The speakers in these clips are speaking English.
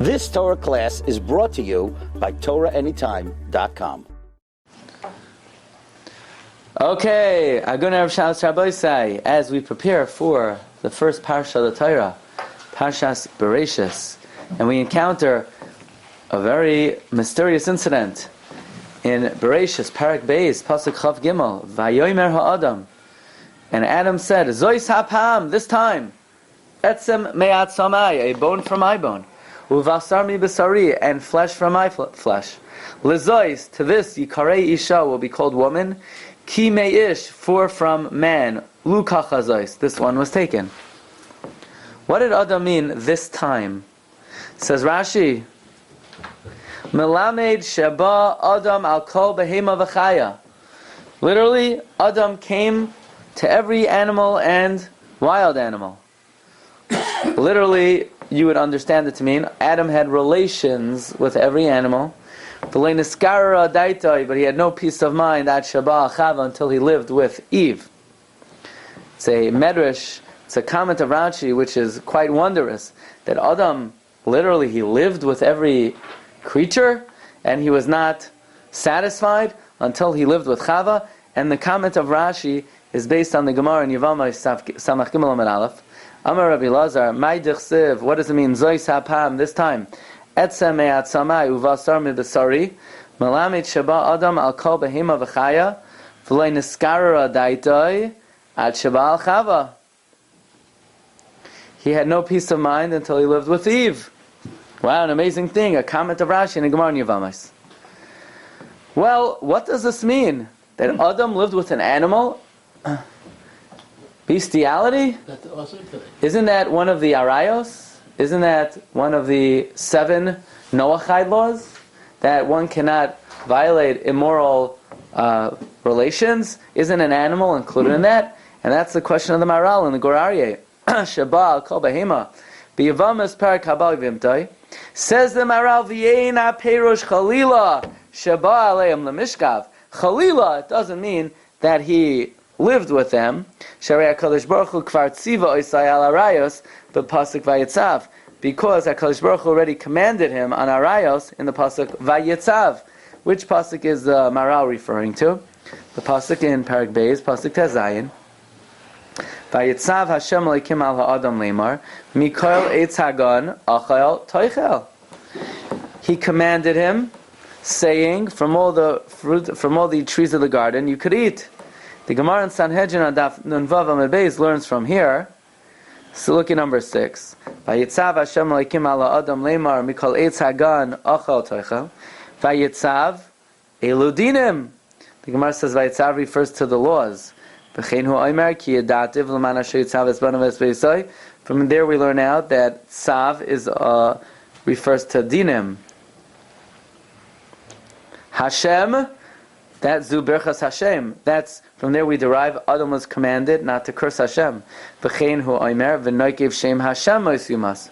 This Torah class is brought to you by TorahAnytime.com. Okay, Agun Erev Shabbos Rabbi, as we prepare for the first Parsha of the Torah, Parshas Bereishis, and we encounter a very mysterious incident in Bereishis, Parak Beis, Pasuk Chav Gimel, Vayomer Ha'adam, and Adam said, Zois hapam, this time, Etzem me'at samai, a bone from my bone, Uvasar mi besari, and flesh from my flesh. Lezois, to this, Yikarei Isha, will be called woman, Ki me'ish, for from man, Luka chazois, this one was taken. What did Adam mean this time? Says Rashi, Melamed sheba Adam al kol behema v'chaya. Literally, Adam came to every animal and wild animal. Literally, you would understand it to mean Adam had relations with every animal. But he had no peace of mind at Sheba Chava until he lived with Eve. It's a medrash, it's a comment of Rashi which is quite wondrous, that Adam, literally he lived with every creature and he was not satisfied until he lived with Chava. And the comment of Rashi is based on the Gemara in Yevamah Samach Gimel Amud Aleph. Amar Rabbi Lazar, Mai Dichsiv, what does it mean? Zois hapam, this time. Etzem me'at samai uvasar mi besari, Melamed sheba Adam al kol behema v'chaya, v'loi niskara daitoi at sheba al Chava. He had no peace of mind until he lived with Eve. Wow, an amazing thing, a comment of Rashi in the Gemara in Yevamah. Well, what does this mean? That Adam lived with an animal? Bestiality? Isn't that one of the arayos? Isn't that one of the 7 Noachide laws? That one cannot violate immoral relations? Isn't an animal included in that? And that's the question of the Maral in the Gur Aryeh. Sheba al kol behema. B'Yevamos parak habal v'imtai. Says the Maral, V'yeina perush chalila. Sheba aleim lemishkav. Chalila, it doesn't mean that he lived with them. Sharei HaKadosh Baruch Hu kvar tziva oisai al arayos, but pasuk vayetzav, because HaKadosh Baruch Hu already commanded him on arayos in the pasuk vayetzav. Which pasuk is the Maral referring to? The pasuk in Parak Beis, pasuk Tezayin. Vayetzav Hashem Elokim al ha'adam leimar, mikol eitz hagan achal toichel. He commanded him, saying, from all the fruit, from all the trees of the garden, you could eat. The Gemara in Sanhedrin on Daf Nun Vav Amud Beis learns from here. So look at number 6. Vayitzav Hashem Elokim ala Adam leimar mikol eitz hagan achal toichel. Vayitzav eludinim. The Gemara says Vayitzav refers to the laws. V'chein hu oimer ki yedativ l'man asher yitzav es banav es v'yisai. From there we learn out that tzav is refers to dinim. Hashem, that's zu berchas Hashem. That's from there we derive Adam was commanded not to curse Hashem. V'chein hu oimer v'noikev shem Hashem oisumas.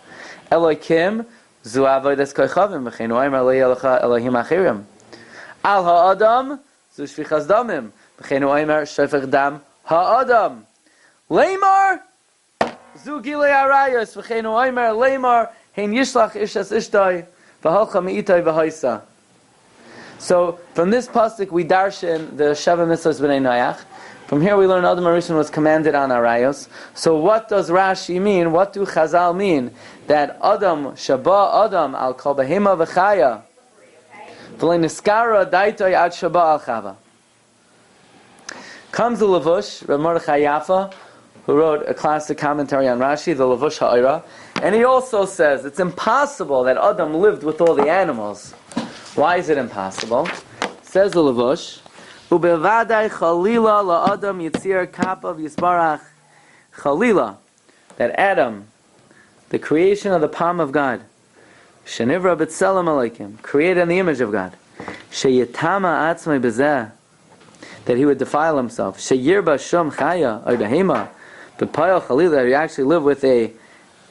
Elokim zu avodas koichavim. V'chein hu oimer lo yelecha Elohim achirim. Al ha'adam zu shvichas damim. V'chein hu oimer shofech dam ha'adam. Leimar zu gilei arayos. V'chein hu oimer leimar hein yishlach ishas ishtoi v'halcha mi'itai v'haisa. So, from this pasuk we darshan the Sheva Mitzvos B'nai Noach. From here we learn Adam HaRishon was commanded on arayos. So what does Rashi mean? What do Chazal mean? That Adam, Sheba Adam, al kol behema v'chaya, v'lei niskara daitoi ad Sheba al Chava. Comes the Levush, Rav Mordechai Yafa, who wrote a classic commentary on Rashi, the Levush Ha'ira, and he also says it's impossible that Adam lived with all the animals. Why is it impossible? Says the Levush, Ubevadai chalila la'adam yitzir kapav yisbarach chalila, that Adam, the creation of the palm of God, shenivra b'tselem aleikim, created in the image of God, sheyitama atzmei bezeh, that he would defile himself, sheyirba shum chaya or behema, but payal chalila, that he actually lived with a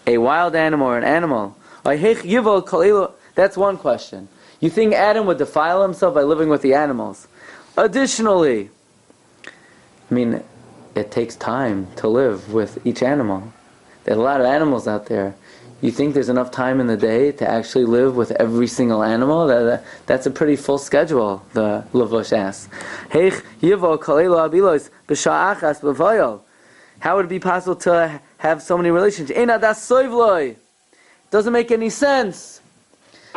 wild animal or an animal. That's one question. You think Adam would defile himself by living with the animals? Additionally, it takes time to live with each animal. There are a lot of animals out there. You think there's enough time in the day to actually live with every single animal? That's a pretty full schedule, the Lavush asks. How would it be possible to have so many relations? Doesn't make any sense.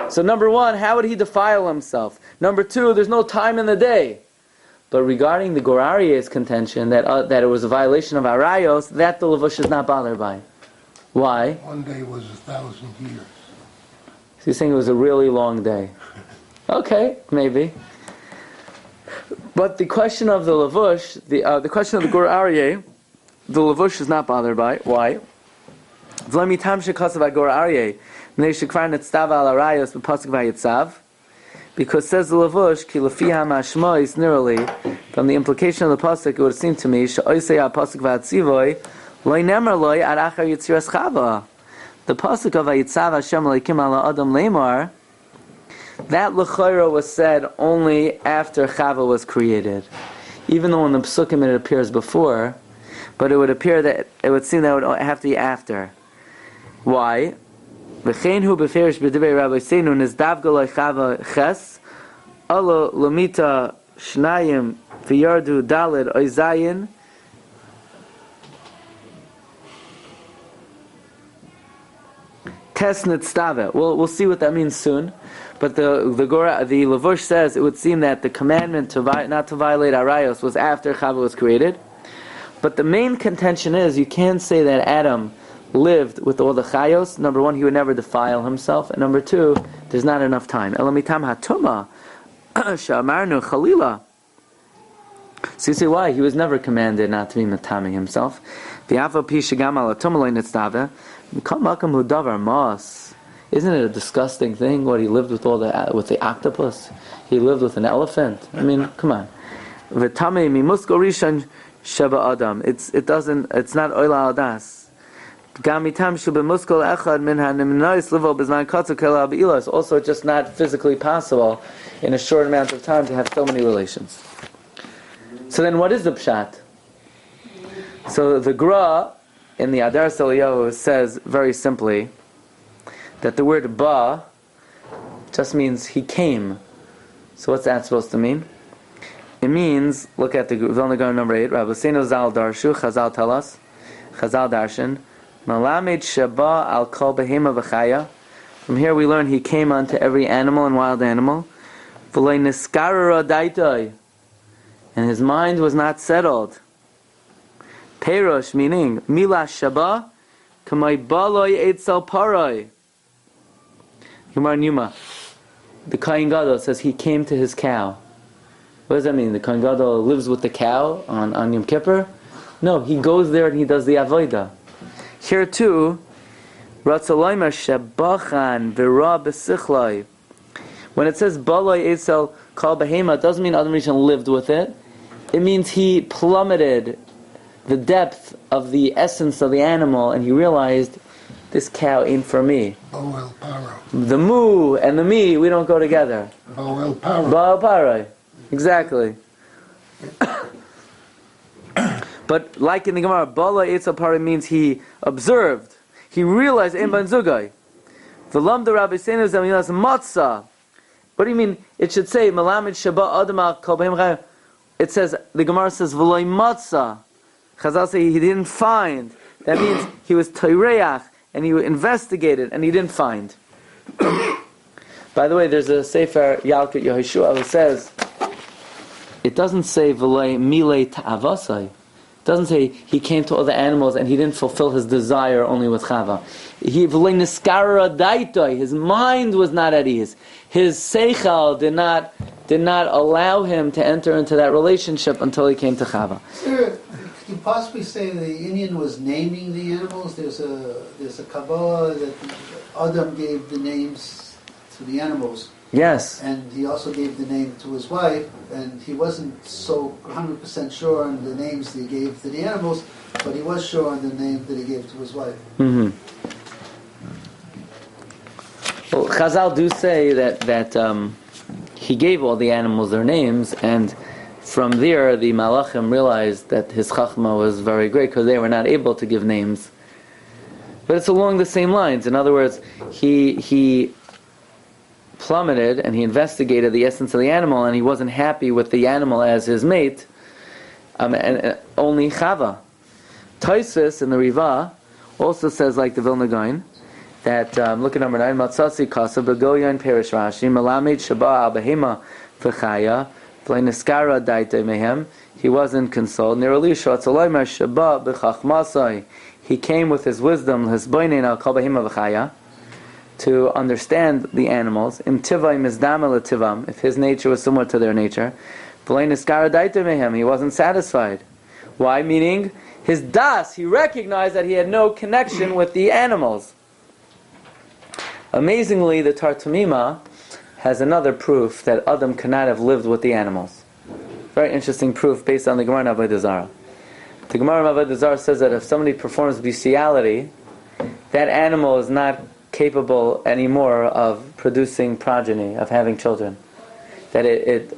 So number one, how would he defile himself? Number two, there's no time in the day. But regarding the Gur Aryeh's contention that it was a violation of Arayos, that the Lavush is not bothered by. Why? One day was 1,000 years. So you're saying it was a really long day. Okay, maybe. But the question of the Lavush, the question of the Gur Aryeh, the Lavush is not bothered by. Why? Because says the Lavush, ki lefiha mashmois nirali, from the implication of the pasuk, it would seem to me, she'oisei ha-pasuk v'atzivoy, loy nemer loy ad achar yitziras chava. The pasuk of Vayitzav Hashem Elokim ala Adam lemar, that l'chayra was said only after Chava was created. Even though in the psukim it appears before, but it would appear that it would seem that it would have to be after. Why? V'chein hu beferish b'divrei Rabbi Seinu nizdavga loy Chava ches, alo lamita shnayim v'yardu dalid oizayin. We'll see what that means soon. But the Lavush says it would seem that the commandment not to violate Arayos was after Chava was created. But the main contention is you can't say that Adam lived with all the Chayos. Number one, he would never defile himself. And number two, there's not enough time. Elamitam hatuma sha'amarnu chalila. So you say why? He was never commanded not to be matami himself. V'afa pi shegam ala tuma lo nitztava. Isn't it a disgusting thing what he lived with with the octopus? He lived with an elephant. I mean, come on. It's not oila adas. It's also just not physically possible in a short amount of time to have so many relations. So then what is the pshat? So the Gra in the Adar Eliyahu says very simply that the word ba just means he came. So what's that supposed to mean? It means, look at the Vilna Gaon number 8, Rabbi Seinu Zal Darshu, Chazal tell us, Chazal Darshan, Malamed Shaba al Kol Behema V'chaya. From here we learn he came unto every animal and wild animal. V'lei Niskara Daitoi, and his mind was not settled. Perosh, meaning Mila Shaba, Kamay Baloi Eitzel Paroi. Gemara Numa. The Kohen Gadol says he came to his cow. What does that mean? The Kohen Gadol lives with the cow on Yom Kippur? No, he goes there and he does the avodah. Here too, Ratzaloyma Shabachan V'ra B'sichloi. When it says Baloi Eitzel Kal Behema, it doesn't mean Adam Rishon lived with it. It means he plummeted the depth of the essence of the animal, and he realized this cow ain't for me. Boel Paro. The moo and the me, we don't go together. Boel Paro. Boel Paro. Exactly. But like in the Gemara, Bala Eitzel Paro means he observed. He realized in ban Zugai. V'lamda Rabbi Seinu Zamilas Matzah. What do you mean? It should say Malamed Shaba Adama Kol Behem Chayim. It says, the Gemara says V'loi Matzah. Chazal say he didn't find. That means he was Teireach, and he investigated, and he didn't find. By the way, there's a Sefer Yalkut Yehoshua that says, it doesn't say V'loi Milei Ta'avasai. It doesn't say he came to all the animals and he didn't fulfill his desire only with Chava. V'loi Niskara Daitoi. His mind was not at ease. His Seichel did not allow him to enter into that relationship until he came to Chava. Sir, could you possibly say the Indian was naming the animals? There's a Kabbalah that Adam gave the names to the animals. Yes. And he also gave the name to his wife, and he wasn't so 100% sure on the names that he gave to the animals, but he was sure on the name that he gave to his wife. Mm-hmm. Well, Chazal do say that he gave all the animals their names, and from there the Malachim realized that his Chachma was very great because they were not able to give names. But it's along the same lines. In other words, he plummeted and he investigated the essence of the animal, and he wasn't happy with the animal as his mate, and only Chava. Tosfos in the Riva also says, like the Vilna Gaon, that look at number 9. Matzasi kasa begoyan perish Rashi melamed shaba al behema v'chaya v'leiniskara daite mehem. He wasn't consoled. Nerelisha atzaloymer shaba b'chachmasai. He came with his wisdom, his boinin al kol behema v'chaya, to understand the animals. Im tivay mizdama letivam. If his nature was similar to their nature, v'leiniskara daite mehem. He wasn't satisfied. Why? Meaning his das. He recognized that he had no connection with the animals. Amazingly, the Tartamima has another proof that Adam cannot have lived with the animals. Very interesting proof based on the Gemara in Avodah Zarah. The Gemara in Avodah Zarah says that if somebody performs bestiality, that animal is not capable anymore of producing progeny, of having children. That it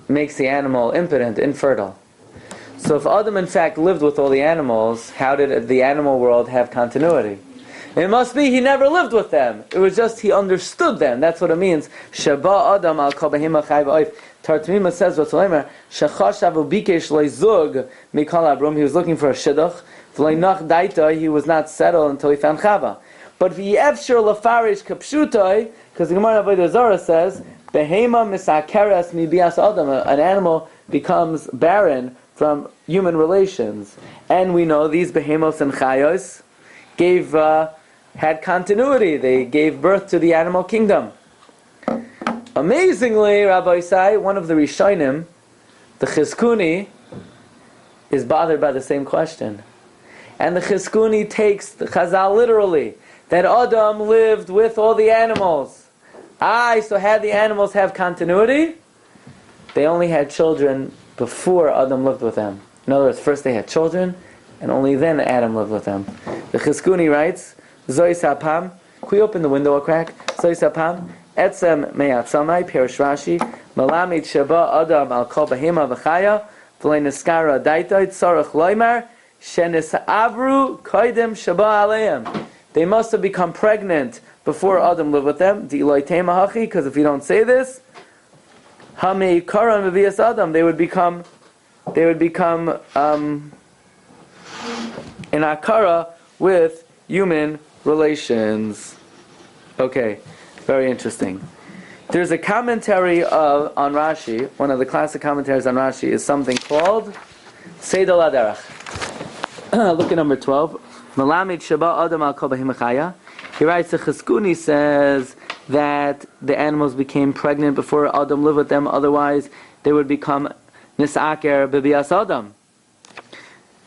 makes the animal impotent, infertile. So if Adam in fact lived with all the animals, how did the animal world have continuity? It must be he never lived with them. It was just he understood them. That's what it means. Shaba Adam al kol behema chai v'oif. Tartamima says whatsoever. Shechashav ubikesh leizug mikol abrum. He was looking for a shidduch. V'leinach daita. He was not settled until he found Chava. But v'yefshir lefarish kapshutai, because the Gemara of Avodah Zarah says behema misakeres mibias Adam. An animal becomes barren from human relations, and we know these behemos and chayos had continuity. They gave birth to the animal kingdom. Amazingly, Rabbi Isai, one of the Rishonim, the Chizkuni, is bothered by the same question. And the Chizkuni takes the Chazal literally, that Adam lived with all the animals. So had the animals have continuity? They only had children before Adam lived with them. In other words, first they had children, and only then Adam lived with them. The Chizkuni writes, Zois hapam. Can we open the window a crack? Zois hapam. Etzem me'atzamai, Perish Rashi, Malamid sheba Adam al kol behema v'chaya, v'lei niskara daitoi, tzarech loymar, shenis avru koidem sheba aleim. They must have become pregnant before Adam lived with them. Di'iloi tema hachi, because if you don't say this, hamei karan mevias Adam, they would become in akara with human relations. Okay, very interesting. There's a commentary on Rashi. One of the classic commentaries on Rashi is something called Seidel Aderech. Look at number 12. Malamid Shaba Adam al Kol Behema Chaya. He writes, the Chizkuni says that the animals became pregnant before Adam lived with them, otherwise they would become Nisaker Bebias Adam.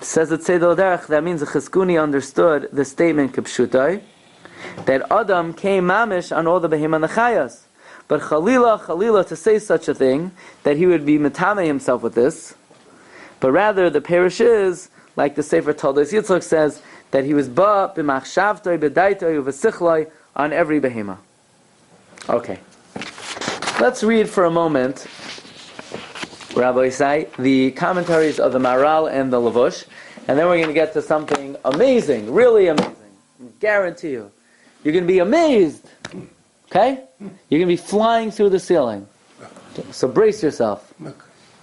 Says that Seidel Derech, that means the Chizkuni understood the statement Kipshutai, that Adam came mamish on all the Behema and the Chayas. But Chalila, to say such a thing, that he would be metame himself with this, but rather the parish is, like the Sefer Toldos Yitzchak says, that he was ba b'machshavtoi b'daitoi uv'sichloi on every Behema. Okay. Let's read for a moment, Rabbi Isai, the commentaries of the Maral and the Lavush, and then we're going to get to something amazing, really amazing. I guarantee you. You're going to be amazed. Okay? You're going to be flying through the ceiling. So brace yourself.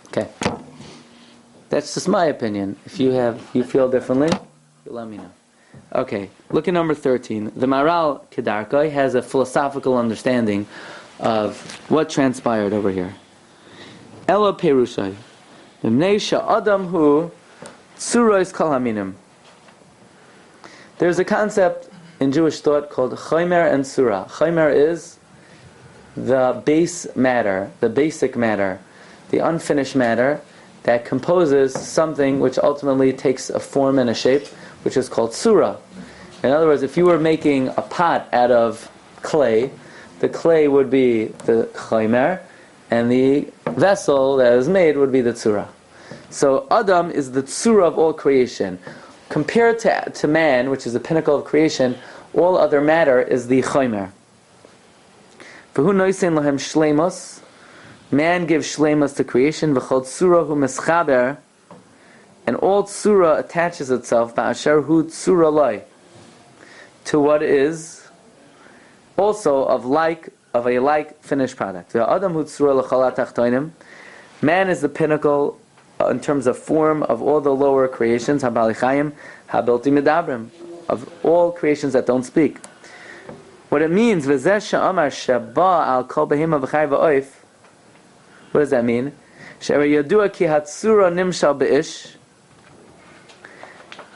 Okay. That's just my opinion. If you feel differently, you let me know. Okay. Look at number 13. The Maral Kedarkai has a philosophical understanding of what transpired over here. Ela Perushai. Mimnei Adam hu tsurois kol haminim. There's a concept in Jewish thought called chaymer and surah. Chaymer is the base matter, the basic matter, the unfinished matter that composes something which ultimately takes a form and a shape, which is called surah. In other words, if you were making a pot out of clay, the clay would be the chaymer, and the vessel that is made would be the tzura. So Adam is the tzura of all creation. Compared to man, which is the pinnacle of creation, all other matter is the chaymer. V'hu noisein lahem shleimus. Man gives shleimus to creation. V'chol tzura hu meschaber And all tsura attaches itself ba'asher hu tsura lai, to what is also of a like finished product. Man is the pinnacle in terms of form of all the lower creations, of all creations that don't speak. What it means, what does that mean?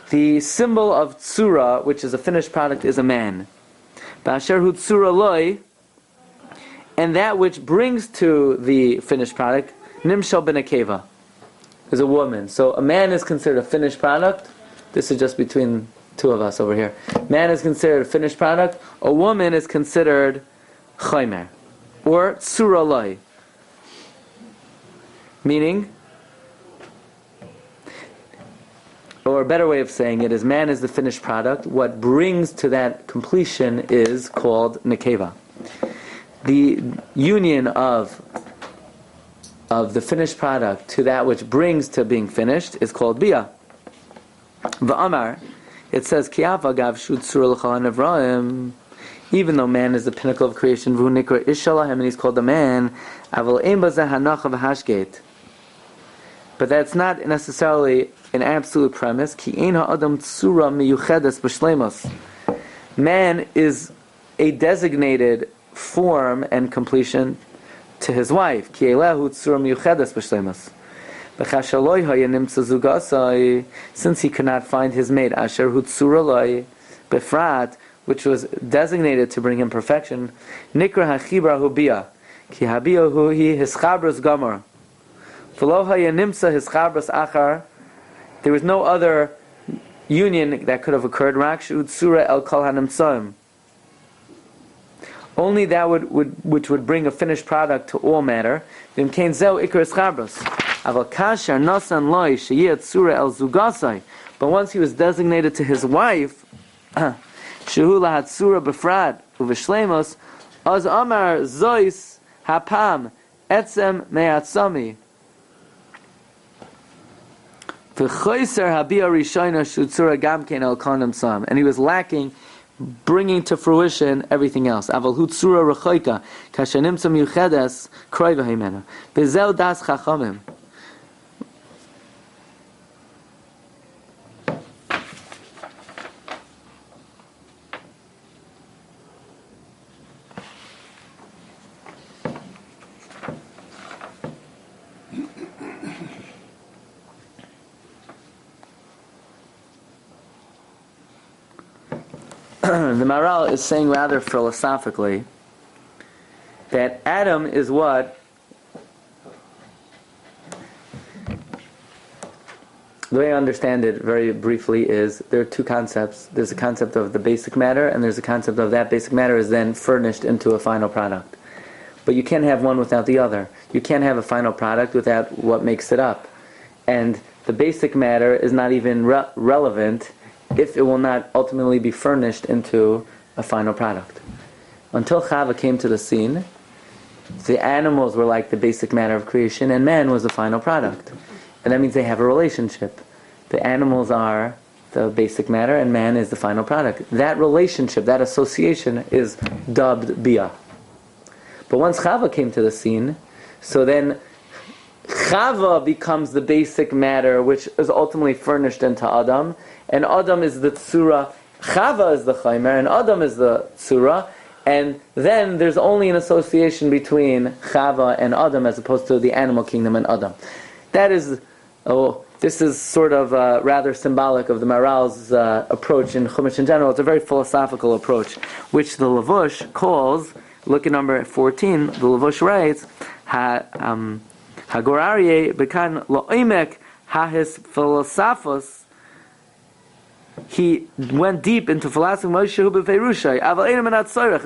The symbol of tsura, which is a finished product, is a man. And that which brings to the finished product, nimshal ben akeva, is a woman. So a man is considered a finished product. This is just between two of us over here. Man is considered a finished product. A woman is considered chaymer, or tsura loy. Meaning, or a better way of saying it is, man is the finished product. What brings to that completion is called nekeva. The union of the finished product to that which brings to being finished is called bia. V'amar, it says, Ki'ava gav shu tzura l'chal nevraim, even though man is the pinnacle of creation, v'hu nikra ishalahem, and he's called a man, aval ein bazeh hanacha v'hashgate. But that's not necessarily an absolute premise. Ki ein ha'adam tzura miyuchedes b'shleimus. Man is a designated form and completion to his wife. Ki elehu tzura miyuchedes b'shleimus. B'chashaloi haya nimtza zugasai, since he could not find his mate, asher hu tzura loi befrat, which was designated to bring him perfection, nikra hachibra hu bia, ki habia hu hi hischabras gamar. V'lo haya nimtza hischabras achar, there was no other union that could have occurred, rakshu tzura el kol hanimtzaim. Only that which would bring a finished product to all matter. But once he was designated to his wife, shehu lahatzura befrad uveshleimos, az amar zois hapam etzem me'atzami. And he was lacking bringing to fruition everything else. Aval hu tzura rechoika kashanimtza miyuchedes kroiva himena bezel das chachamim. The Maharal is saying rather philosophically that Adam is what, the way I understand it very briefly is, there are two concepts. There's a concept of the basic matter, and there's a concept of that basic matter is then furnished into a final product. But you can't have one without the other. You can't have a final product without what makes it up. And the basic matter is not even relevant if it will not ultimately be furnished into a final product. Until Chava came to the scene, the animals were like the basic matter of creation, and man was the final product. And that means they have a relationship. The animals are the basic matter, and man is the final product. That relationship, that association is dubbed Bia. But once Chava came to the scene, so then Chava becomes the basic matter, which is ultimately furnished into Adam, and Adam is the Tzura, Chava is the Chaymer, and Adam is the Tzura, and then there's only an association between Chava and Adam as opposed to the animal kingdom and Adam. That is, this is sort of rather symbolic of the Maharal's approach in Chumash in general. It's a very philosophical approach, which the Lavush calls, look at number 14, the Lavush writes, Hagorarie bekan lo'imek hahis philosophos. He went deep into philosophy. It's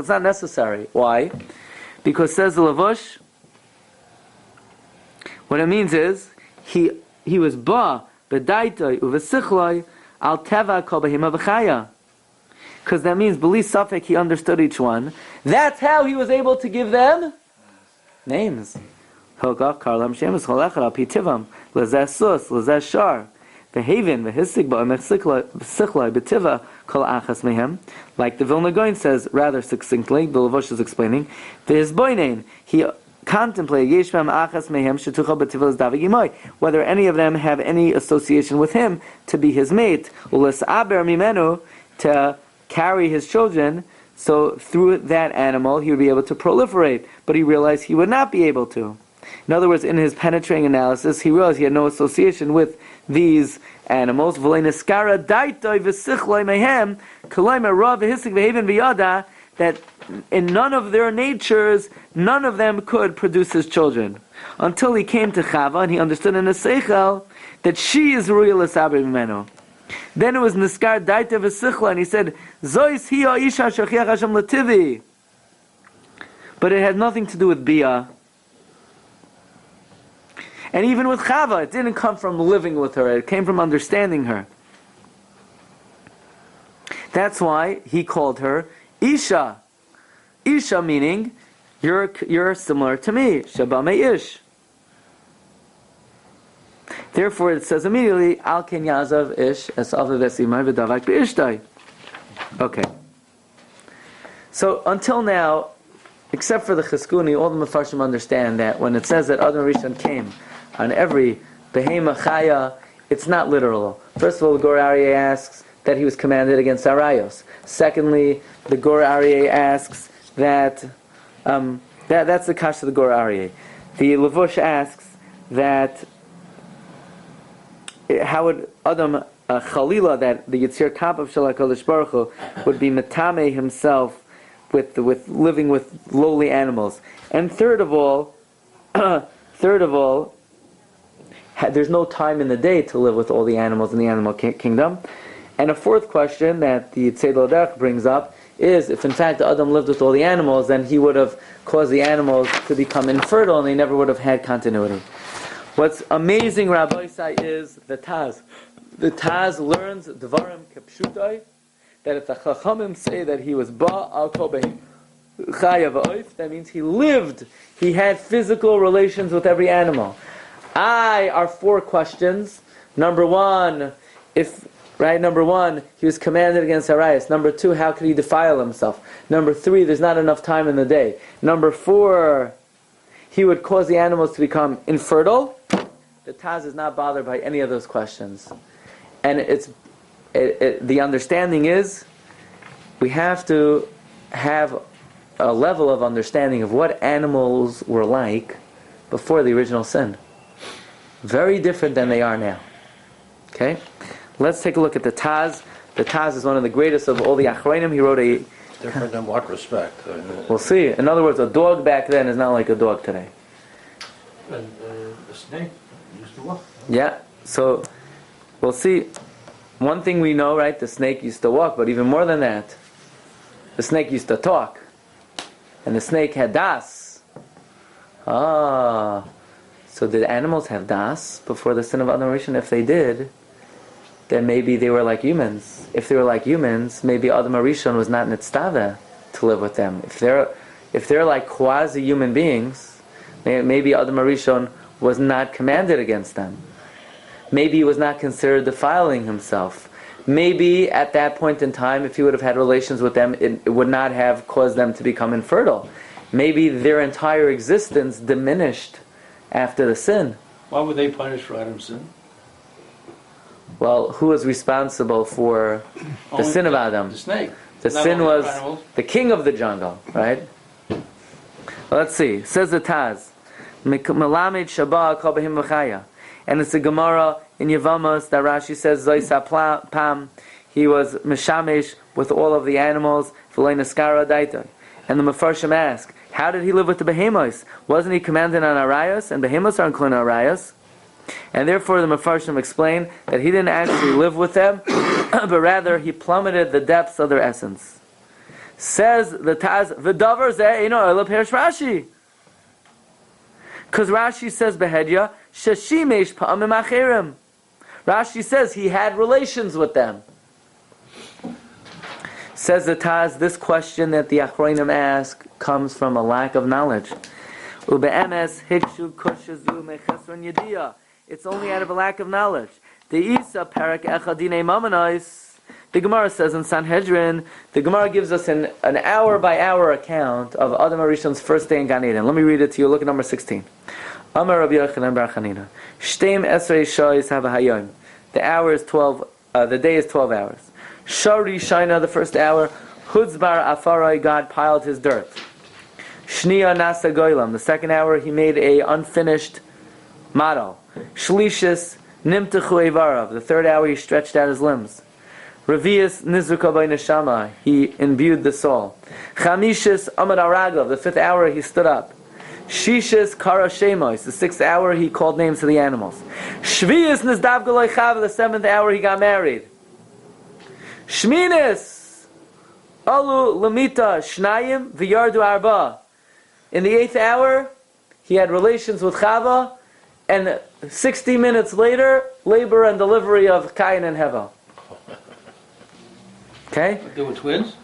not necessary. Why? Because says the Lavush, what it means is he was ba bedaitoi uvesichloi al teva kol behima v'chaya. Because that means b'li safek he understood each one. That's how he was able to give them names. Hilgach karlam shemus cholechad al pi tivam lezeh sus lezeh shar. V'havin v'hisig b'siklai b'tiva kol achas mehem. Like the Vilna Gaon says rather succinctly, the Levush is explaining. V'hisboinen, he contemplated yeshvam achas mehem shetucha b'tiva l'sdavig imoy, whether any of them have any association with him to be his mate, u'les'aber mimenu, to carry his children. So through that animal he would be able to proliferate, but he realized he would not be able to. In other words, in his penetrating analysis, he realized he had no association with these animals. That in none of their natures, none of them could produce his children. Until he came to Chava and he understood in his seichel that she is real l'saber mimenu. Then it was niskar daita v'sichla, and he said, Zois hi isha shachiach Hashem lativi. But it had nothing to do with bia. And even with Chava, it didn't come from living with her, it came from understanding her. That's why he called her Isha. Isha meaning, you're similar to me. Shaba me'ish. Therefore it says immediately, Al ken yazav ish es avav esimai v'davak b'ishtai. Okay. So until now, except for the Chizkuni, all the Mefarshim understand that when it says that Adam Rishon came on every behema chaya, it's not literal. First of all, the Gur Aryeh asks that he was commanded against Arayos. Secondly, the Gur Aryeh asks that, that's the kash of the Gur Aryeh. The Levush asks that how would Adam Chalila, that the Yitzir Kap of Shel HaKadosh Baruch Hu would be metame himself with living with lowly animals. And third of all, there's no time in the day to live with all the animals in the animal kingdom. And a fourth question that the Tzei Lodech brings up is, if in fact Adam lived with all the animals, then he would have caused the animals to become infertile and they never would have had continuity. What's amazing, Rabbi Say, is the Taz. The Taz learns Dvarim Kepshutai, that if the Chachamim say that he was Ba al Kobeh Chaya v'oif, that means he lived, he had physical relations with every animal. Are four questions. Number one, he was commanded against Arayas. Number two, how could he defile himself? Number three, there's not enough time in the day. Number four, he would cause the animals to become infertile. The Taz is not bothered by any of those questions. And the understanding is, we have to have a level of understanding of what animals were like before the original sin. Very different than they are now. Okay? Let's take a look at the Taz. The Taz is one of the greatest of all the Achronim. He wrote a... Different in what respect? We'll see. In other words, a dog back then is not like a dog today. And the snake used to walk. Yeah. So, we'll see. One thing we know, right? The snake used to walk, but even more than that, the snake used to talk. And the snake had das. So did animals have das before the sin of Adam Rishon? If they did, then maybe they were like humans. If they were like humans, maybe Adam Rishon was not nitztava to live with them. If they're like quasi-human beings, maybe Adam Rishon was not commanded against them. Maybe he was not considered defiling himself. Maybe at that point in time, if he would have had relations with them, it would not have caused them to become infertile. Maybe their entire existence diminished after the sin. Why were they punished for Adam's sin? Well, who was responsible for the sin of Adam? The snake. The sin was the king of the jungle, right? Well, let's see. Says the Taz, Melamed Shabbat Kol Behim V'chaya. And it's a Gemara in Yevamos that Rashi says Zoisa Pam. He was Meshamesh with all of the animals. V'lei Neskara Daitoi. And the Mefarshim ask, how did he live with the Behemos? Wasn't he commanded on Arayos? And Behemos are included on Arayos. And therefore the Mefarshim explain that he didn't actually live with them, but rather he plummeted the depths of their essence. Says the Taz, V'davar zeh eino ela perish Rashi. Because Rashi says Behedya, Sheshimesh pa'amim acherim. Rashi says he had relations with them. Says the Taz, this question that the Achronim ask comes from a lack of knowledge. It's only out of a lack of knowledge. The Isa Parak Echadine Mamanois. The Gemara says in Sanhedrin, the Gemara gives us an hour by hour account of Adam Arishon's first day in Gan Eden. Let me read it to you. Look at number 16. Amar Rabbi Yochanan bar Chanina. Shteim esrei shais have a hayom. The hour is 12. The day is 12 hours. Shari Shaina, the first hour. Hudzbar Afarai, God piled his dirt. Shnia Nasa Goylam, the second hour he made a unfinished model. Shlishis Nimtechu Evarav, the third hour he stretched out his limbs. Revius Nizruka by Neshama, he imbued the soul. Chamishis Amad Aragav, the fifth hour he stood up. Shishis Kara Shemois, the sixth hour he called names to the animals. Shvius Nizdav Galoi Chav, the seventh hour he got married. Shminis Alu Lamita Shnayim V'Yardu Arba. In the eighth hour, he had relations with Chava, and 60 minutes later, labor and delivery of Cain and Hevel. Okay? They were twins?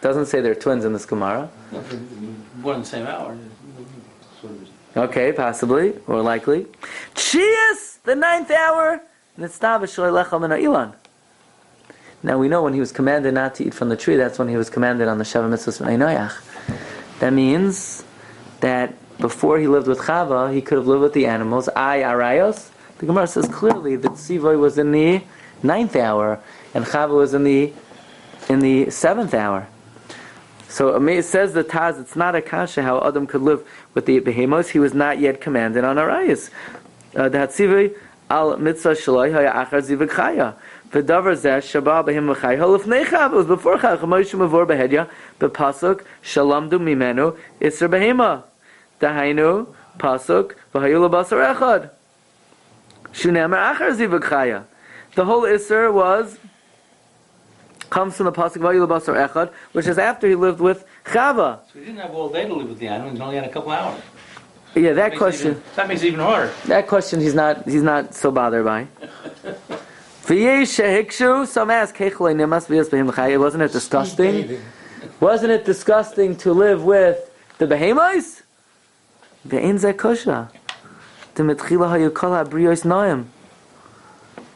Doesn't say they're twins in this Gemara. Born in the same hour. Okay, possibly, or likely. Chias, the ninth hour. Now we know when he was commanded not to eat from the tree, that's when he was commanded on the Sheva Mitzvahs from Einoyach. That means that before he lived with Chava, he could have lived with the animals. Arayos. The Gemara says clearly that Sivoy was in the ninth hour, and Chava was in the seventh hour. So it says the Taz, it's not a kasha how Adam could live with the behemoths. He was not yet commanded on Arayos. The Hatzivui al mitzvah shaloi haya achar zivik chaya. V'davar zeh shabah behim v'chay halifnei Chav. It was before Chav. Chamoyshim avor behedya b'pasuk shalamdu mimenu isser behema. Dahainu pasuk v'hayu l'basar echad. Shunemer achar zivik chaya. The whole isser comes from the pasuk v'hayu l'basar echad, which is after he lived with Chava. So he didn't have all day to live with the animals. He only had a couple hours. Yeah, that question. That makes it even harder. That question he's not so bothered by. Some ask, wasn't it disgusting? Wasn't it disgusting to live with the behemoths?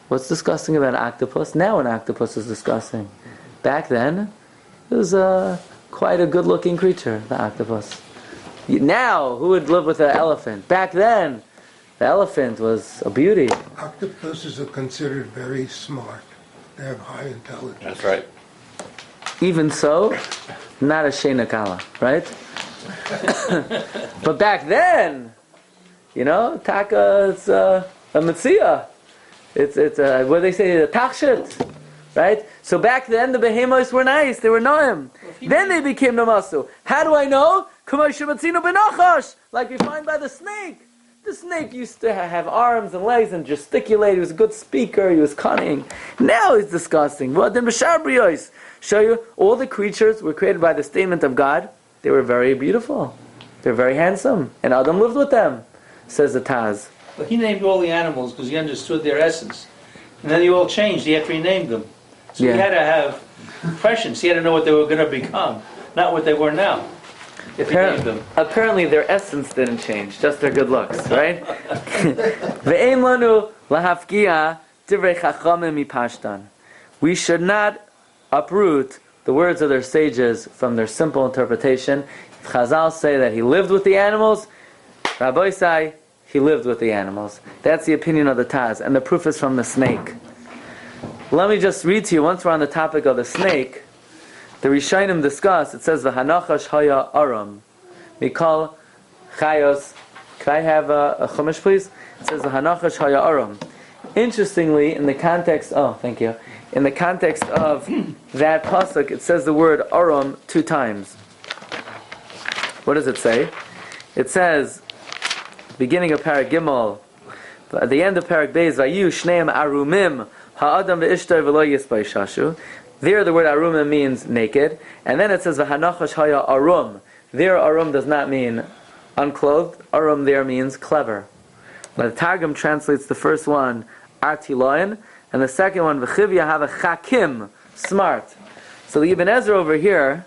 What's disgusting about an octopus? Now an octopus is disgusting. Back then, it was quite a good-looking creature, the octopus. Now, who would live with an elephant? Back then, the elephant was a beauty. Octopuses are considered very smart. They have high intelligence. That's right. Even so, not a shenakala, right? But back then, taka, it's a mitzvah. It's what do they say, a tachshit, right? So back then, the behemoths were nice. They were noim. Then they became namasu. How do I know? Like we find by the snake. The snake used to have arms and legs and gesticulate. He was a good speaker. He was cunning. Now he's disgusting. Show you, all the creatures were created by the statement of God. They were very beautiful. They're very handsome. And Adam lived with them, says the Taz. But he named all the animals because he understood their essence. And then they all changed. He had to rename them. So he had to have prescience. He had to know what they were going to become, not what they were now. Apparently their essence didn't change, just their good looks, right? We should not uproot the words of their sages from their simple interpretation. If Chazal say that he lived with the animals, Rabbi say he lived with the animals. That's the opinion of the Taz, and the proof is from the snake. Let me just read to you, once we're on the topic of the snake, the Rishonim discuss, it says, V'hanachash haya aram. Mikal chayos. Can I have a chumash, please? It says, V'hanachash haya aram. Interestingly, in the context, thank you. In the context of that pasuk, it says the word aram 2 times. What does it say? It says, beginning of Parak Gimel, at the end of Parak Beis, Vayu shneim arumim ha'adam ve'ishtar v'lo yisbay shashu. There the word arumim means naked, and then it says v'hanachash haya arum. There arum does not mean unclothed. Arum there means clever. Now, the Targum translates the first one artiloin, and the second one v'chivya have a chakim, smart. So the Ibn Ezra over here,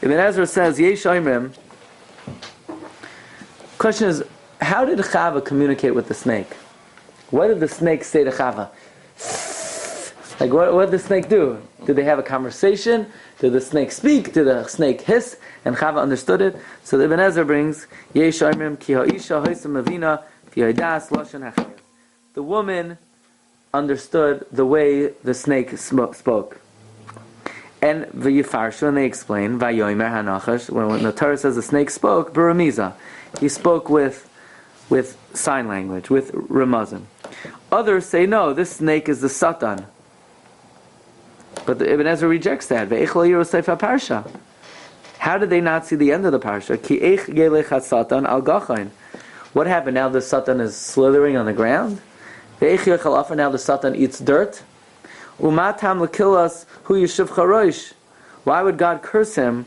Ibn Ezra says yesh oimrim. Question is, how did Chava communicate with the snake? What did the snake say to Chava? Like, what did the snake do? Did they have a conversation? Did the snake speak? Did the snake hiss? And Chava understood it. So the Ibn Ezra brings, Yesh Oimrim ki ha'isha hoysam avina fi ha'das lashon hachayas. The woman understood the way the snake spoke. And v'yifarshu, and they explain, v'yomer hanachash, when the Torah says the snake spoke, b'ramiza. He spoke with sign language, with ramazim. Others say, no, this snake is the Satan. But the Ibn Ezra rejects that. Ve'echlo yiru sefer Parsha. How did they not see the end of the Parsha? Ki eich yelech Satan al gachain. What happened? Now the Satan is slithering on the ground? Ve'eich yechal afa, now the Satan eats dirt? Umatam lekilas hu yishuv charosh. Why would God curse him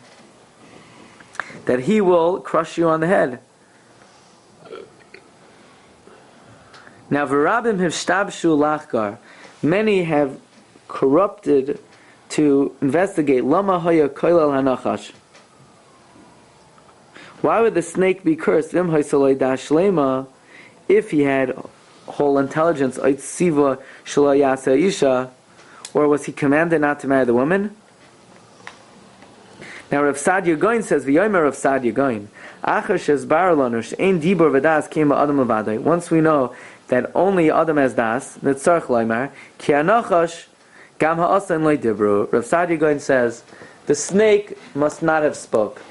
that he will crush you on the head? Now v'rabim hivshtabshu lachgar. Many have corrupted to investigate lama haya koilal hanachash. Why would the snake be cursed? V'im haisaloi dashlema, if he had whole intelligence, siva shelo yasa isha, or was he commanded not to marry the woman? Now Rav Sadia Goin says, v'yomer Rav Sadia Goin, achar shezbar lanu she'ein dibur v'das came ba'adam levadai. Once we know that only Adam has das, netzarch loymar, ki hanachash gam ha'asan lo dibru. Rav Sadia Goin says, the snake must not have spoke,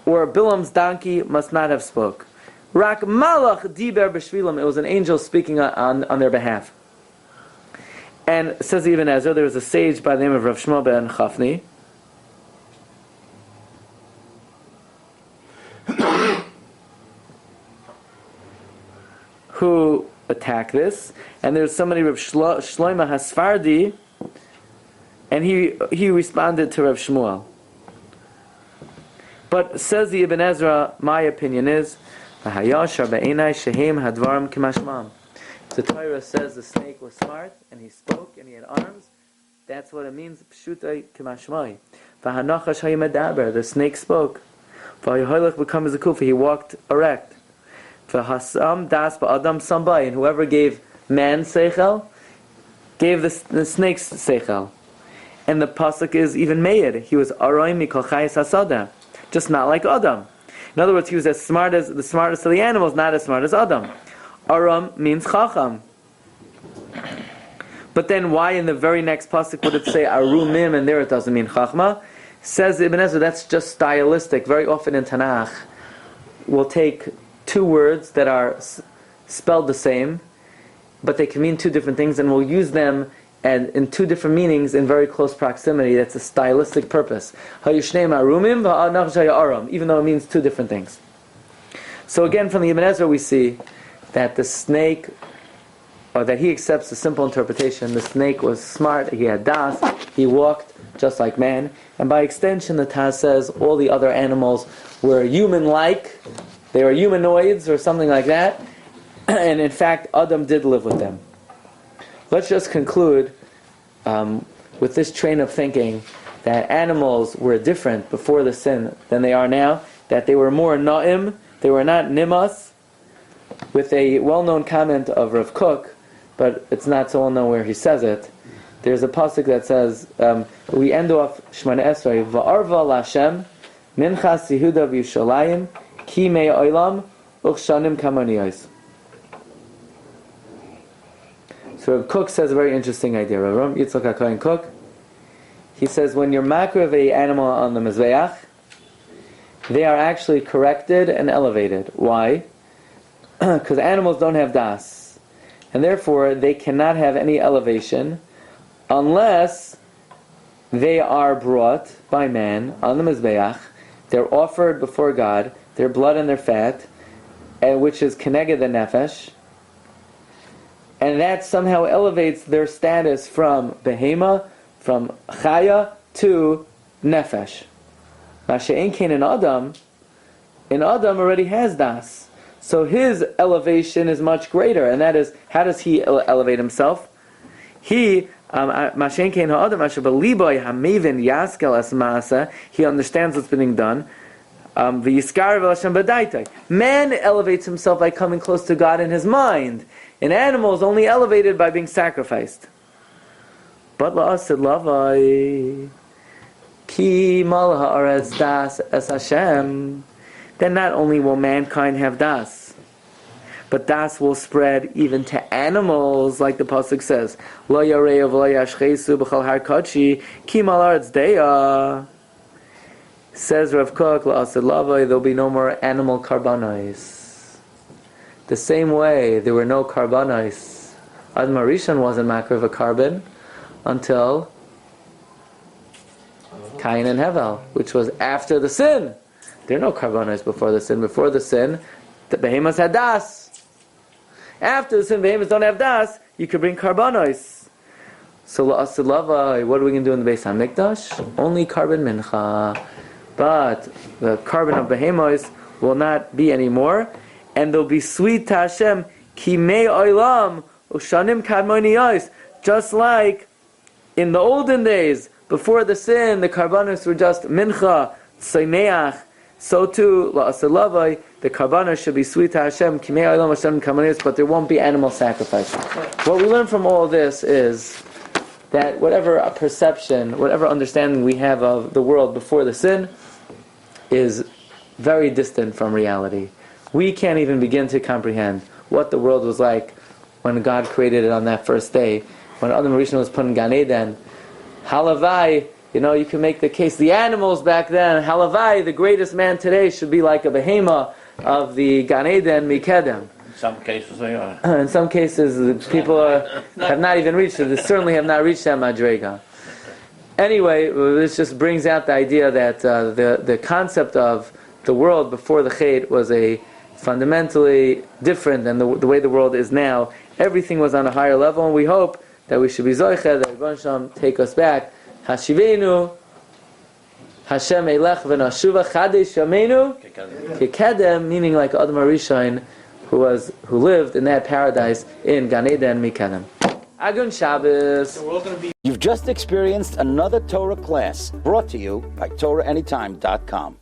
or Bilam's donkey must not have spoke. Rak malach diber b'shvilam, it was an angel speaking on their behalf. And says Ibn Ezra, there was a sage by the name of Rav Shmuel ben Chafni, who attacked this, and there's somebody, Rav Shloima Hasfardi, and he responded to Rav Shmuel. But says the Ibn Ezra, my opinion is, the Torah says the snake was smart, and he spoke, and he had arms. That's what it means, pshutai k'mashmai. The snake spoke. He walked erect. And whoever gave man seichel, gave the snake's seichel. And the pasuk is even made. He was aroim mikol chayis hasada, just not like Adam. In other words, he was as smart as the smartest of the animals, not as smart as Adam. Aram means chacham. But then why in the very next pasuk would it say arumim and there it doesn't mean chachma? Says Ibn Ezra, that's just stylistic. Very often in Tanakh, we'll take two words that are spelled the same, but they can mean two different things, and we'll use them and in two different meanings in very close proximity. That's a stylistic purpose. Even though it means two different things. So again, from the Ibn Ezra we see that the snake, or that he accepts the simple interpretation, the snake was smart, he had das, he walked just like man, and by extension the Taz says all the other animals were human-like, they were humanoids or something like that, and in fact Adam did live with them. Let's just conclude with this train of thinking that animals were different before the sin than they are now, that they were more na'im, they were not nimas, with a well-known comment of Rav Kook, but it's not so well-known where he says it. There's a pasuk that says, we end off Shemona Esrei, Va'arva Lashem, Minchas Yehuda V'Yushalayim, Ki Mei Olam, Uchshanim Kamaniyos. So Rav Kook says a very interesting idea. Rav Yitzchak HaKohen Kook, he says when you're makriv a animal on the Mizbeach, they are actually corrected and elevated. Why? Because animals don't have das, and therefore they cannot have any elevation unless they are brought by man on the Mizbeach. They're offered before God, their blood and their fat, which is keneged the nefesh, and that somehow elevates their status from behema, from chaya, to nefesh. Masha'en kein in Adam already has das. So his elevation is much greater, and that is, how does he elevate himself? He, Masha'en kein ha'adam asher b'liboy ha'mevin yaskel es ma'asa, he understands what's being done. Man elevates himself by coming close to God in his mind. An animal is only elevated by being sacrificed. But la'asid lavai ki mal ha'aretz das es Hashem. Then not only will mankind have das, but das will spread even to animals, like the pasuk says, "Lo yarei v'lo yashchesu b'chol har kodshi ki mal ha'aretz deya." Says Rav Kook, la'asid lavai, there'll be no more animal karbanos. The same way there were no karbanos. Adam Rishon wasn't makriv of a carbon until Cain and Hevel, which was after the sin. There are no karbanos before the sin. Before the sin, the behemoths had das. After the sin, behemoths don't have das. You could bring karbanos. So la'asid lavai, what are we going to do in the Beis HaMikdash? Only carbon mincha. But the carbon of behemoths will not be anymore. And they'll be sweet to Hashem, kimei oilam, ushanim kadmoniyos. Just like in the olden days, before the sin, the karbanos were just mincha, tzomeach. So too, la'aseh lavai, the karbanos should be sweet to Hashem, kimei oilam, ushanim kadmoniyos, but there won't be animal sacrifice. What we learn from all this is that whatever perception, whatever understanding we have of the world before the sin is very distant from reality. We can't even begin to comprehend what the world was like when God created it on that first day. When Adam Rishon was put in Gan Eden, Halavai, you can make the case, the animals back then, Halavai, the greatest man today, should be like a behemoth of the Gan Eden Mikedem. In some cases they are. In some cases, the people have not even reached it. They certainly have not reached that madrega. Anyway, this just brings out the idea that the concept of the world before the Chet was a fundamentally different than the way the world is now. Everything was on a higher level, and we hope that we should be zoiche, that Rebbe Shalom take us back. Hashivenu, Hashem elech v'nashuva chadesh yameinu kekedem, meaning like Adam HaRishon, who lived in that paradise in Gan Eden Mikedem. Agun Shabbos. You've just experienced another Torah class brought to you by TorahAnytime.com.